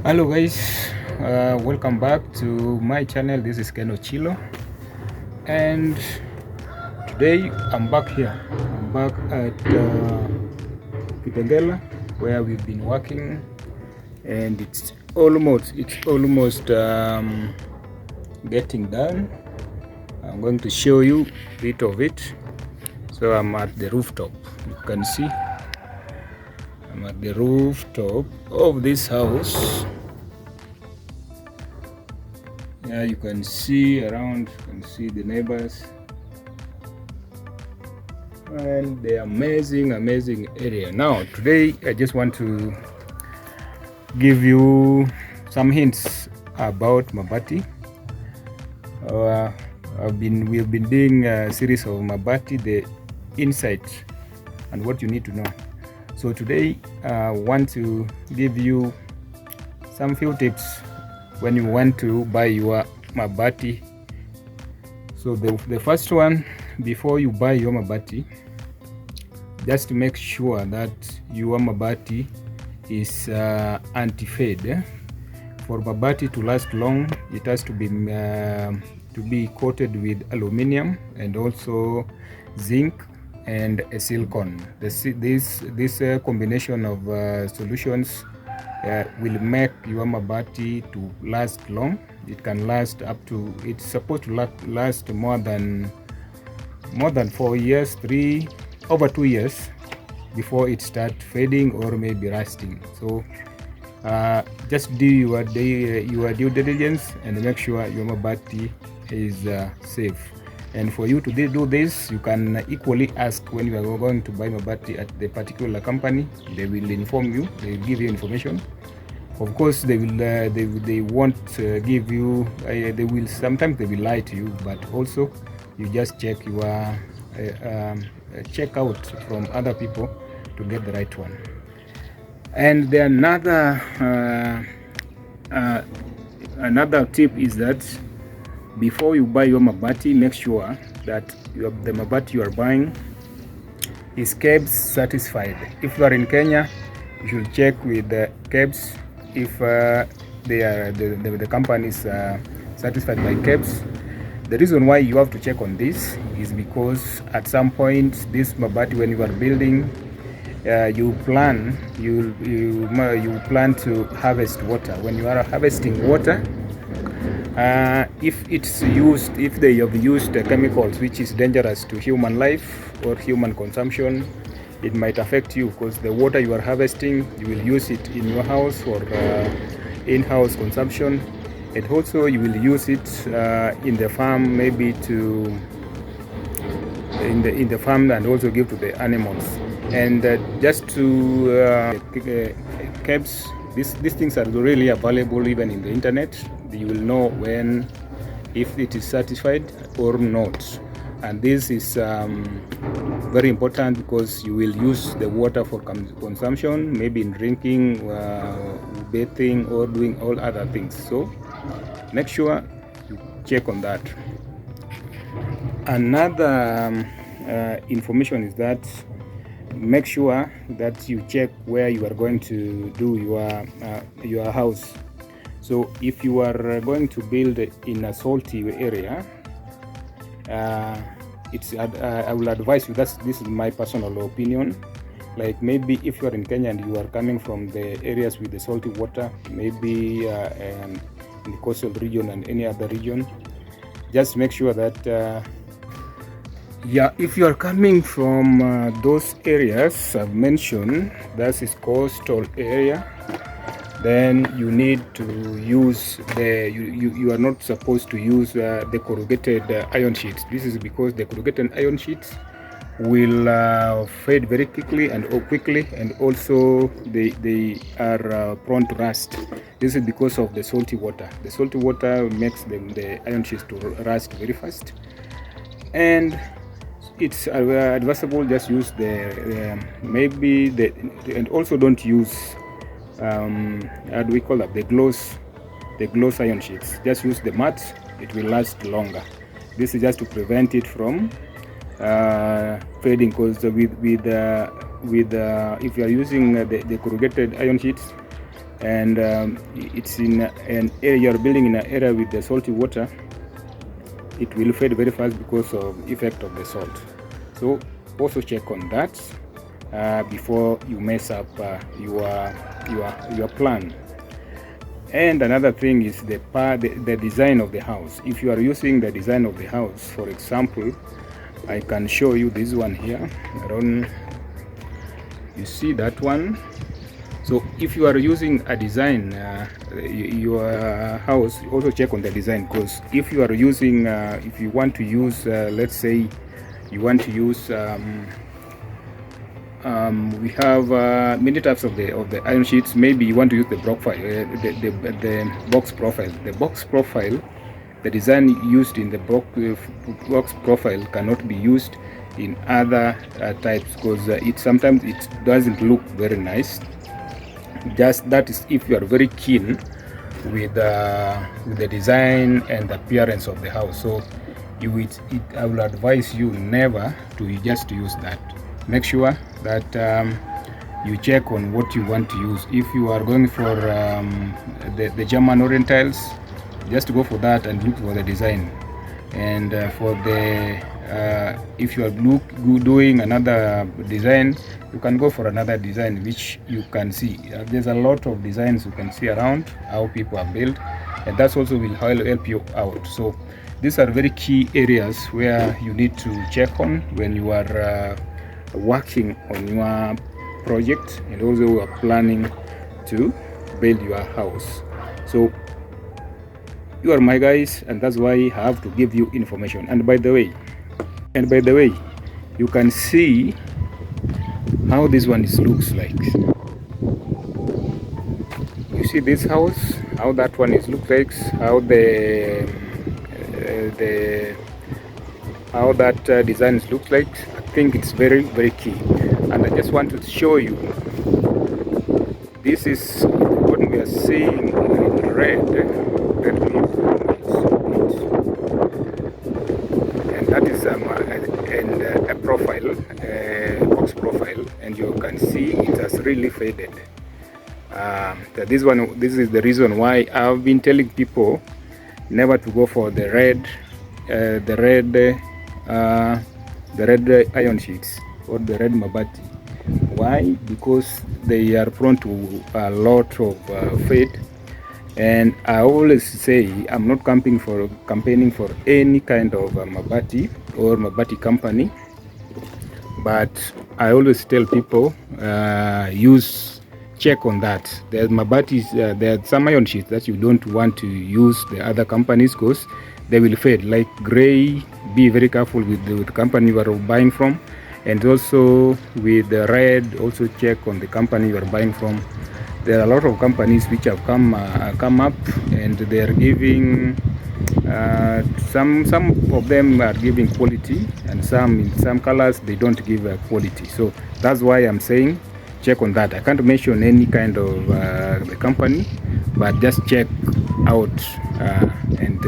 Hello guys, welcome back to my channel. This is Ken Ochilo, and today I'm back here. I'm back at Kitengela, where we've been working, and it's almost getting done. I'm going to show you a bit of it. So I'm at the rooftop. You can see I'm at the rooftop of this house. Yeah, you can see around, you can see the neighbors and the amazing area. Now today I just want to give you some hints about mabati. We've been doing a series of mabati, the insight and what you need to know. So today I want to give you some few tips when you want to buy your mabati. So the first one, before you buy your mabati, just make sure that your mabati is anti-fade. For mabati to last long, it has to be coated with aluminium and also zinc and a silicone. This combination of solutions will make your mabati to last long. It can last up to, it's supposed to last more than 4 years, over 2 years before it start fading or maybe rusting. So just do your due diligence and make sure your mabati is safe. And for you to do this, you can equally ask when you are going to buy mabati at the particular company. They will inform you, they will give you information. Of course, they won't give you, they will sometimes they will lie to you, but also you just check your check out from other people to get the right one. And the another tip is that before you buy your mabati, make sure that the mabati you are buying is KEBS certified. If you are in Kenya, you should check with the KEBS if the company is certified by KEBS. The reason why you have to check on this is because at some point this mabati, when you are building, you plan to harvest water. When you are harvesting water, if they have used chemicals which is dangerous to human life or human consumption, it might affect you, because the water you are harvesting, you will use it in your house for in-house consumption, and also you will use it in the farm, maybe in the farm, and also give to the animals. And just to KEBS, these things are really available even in the internet. You will know when, if it is certified or not. And this is very important, because you will use the water for consumption, maybe in drinking, bathing, or doing all other things. So make sure you check on that. Another information is that make sure that you check where you are going to do your house. So if you are going to build in a salty area, I will advise you, this is my personal opinion, like maybe if you are in Kenya and you are coming from the areas with the salty water, maybe in the coastal region and any other region, just make sure that if you are coming from those areas I've mentioned, that is coastal area, then you need to use you are not supposed to use the corrugated iron sheets. This is because the corrugated iron sheets will fade very quickly, and also they are prone to rust. This is because of the salty water. The salty water makes the iron sheets to rust very fast, and it's advisable just use and also don't use how do we call that, the gloss iron sheets. Just use the mats, it will last longer. This is just to prevent it from fading, because if you are using the corrugated iron sheets, and it's in an area, you're building in an area with the salty water, it will fade very fast because of effect of the salt. So also check on that before you mess up your plan. And another thing is the design of the house. If you are using the design of the house, for example, I can show you this one here. You see that one? So if you are using a design, your house, also check on the design, because if you are using, if you want to use, let's say you want to use, we have many types of the iron sheets. Maybe you want to use the profile, the box profile. The box profile, the design used in the box profile cannot be used in other types, because sometimes it doesn't look very nice. Just that is if you are very keen with the design and the appearance of the house. So I will advise you never to just use that. Make sure that you check on what you want to use. If you are going for the German Orientals, just go for that and look for the design. And for the if you are doing another design, you can go for another design which you can see. There's a lot of designs you can see around how people are built, and that also will help you out. So these are very key areas where you need to check on when you are working on your project, and also you are planning to build your house. So you are my guys, and that's why I have to give you information. And by the way, you can see how this one looks like. You see this house, how that one looks like, how how that design looks like. I think it's very, very key, and I just want to show you. This is what we are seeing in red. And that is a profile, box profile, and you can see it has really faded. This is the reason why I've been telling people never to go for the red iron sheets or the red mabati. Why? Because they are prone to a lot of fade. And I always say I'm not campaigning for any kind of mabati or mabati company, but I always tell people check on that. There's mabatis, there are some iron sheets that you don't want to use the other companies because they will fade, like gray. Be very careful with the company you are buying from, and also with the red, also check on the company you are buying from. There are a lot of companies which have come up, and they are giving some of them are giving quality, and in some colors they don't give quality. So that's why I'm saying check on that. I can't mention any kind of the company, but just check out and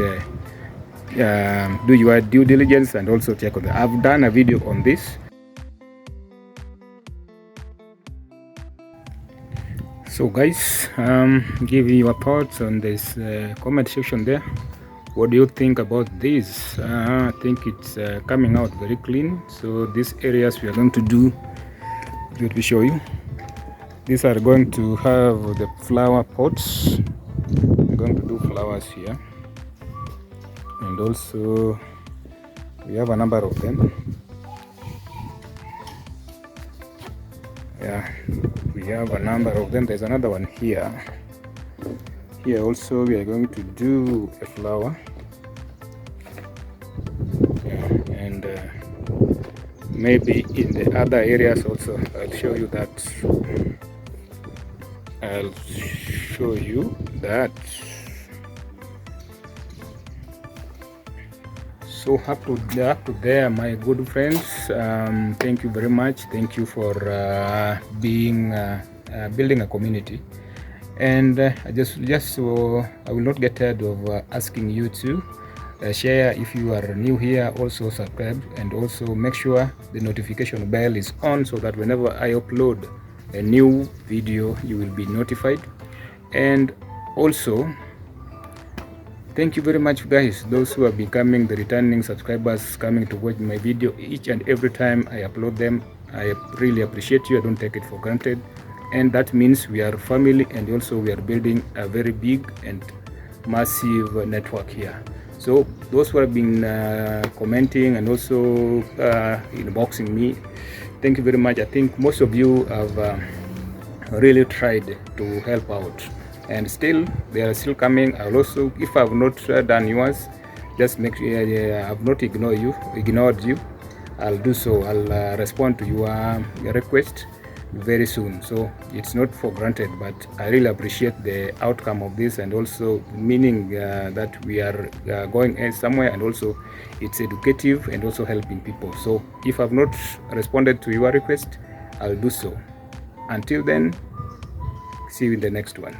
do your due diligence, and also check on that. I've done a video on this. So guys, give your thoughts on this comment section there. What do you think about this? I think it's coming out very clean. So these areas we are going to do, let me show you. These are going to have the flower pots. We're going to do flowers here, and also we have a number of them. Yeah, we have a number of them. There's another one here. Here also we are going to do a flower, and maybe in the other areas also. I'll show you that. So up to there, my good friends. Thank you very much. Thank you for building a community. And I will not get tired of asking you to share. If you are new here, also subscribe, and also make sure the notification bell is on, so that whenever I upload a new video, you will be notified. And also, thank you very much, guys, those who are becoming the returning subscribers, coming to watch my video each and every time I upload them. I really appreciate you. I don't take it for granted, and that means we are family, and also we are building a very big and massive network here. So those who have been commenting and also inboxing me, thank you very much. I think most of you have really tried to help out, and still they are still coming. I'll also, if I have not done yours, just make sure I have not ignored you. I'll do so. I'll respond to your request very soon. So it's not for granted, but I really appreciate the outcome of this, and also meaning that we are going somewhere, and also it's educative and also helping people. So if I've not responded to your request, I'll do so. Until then, see you in the next one.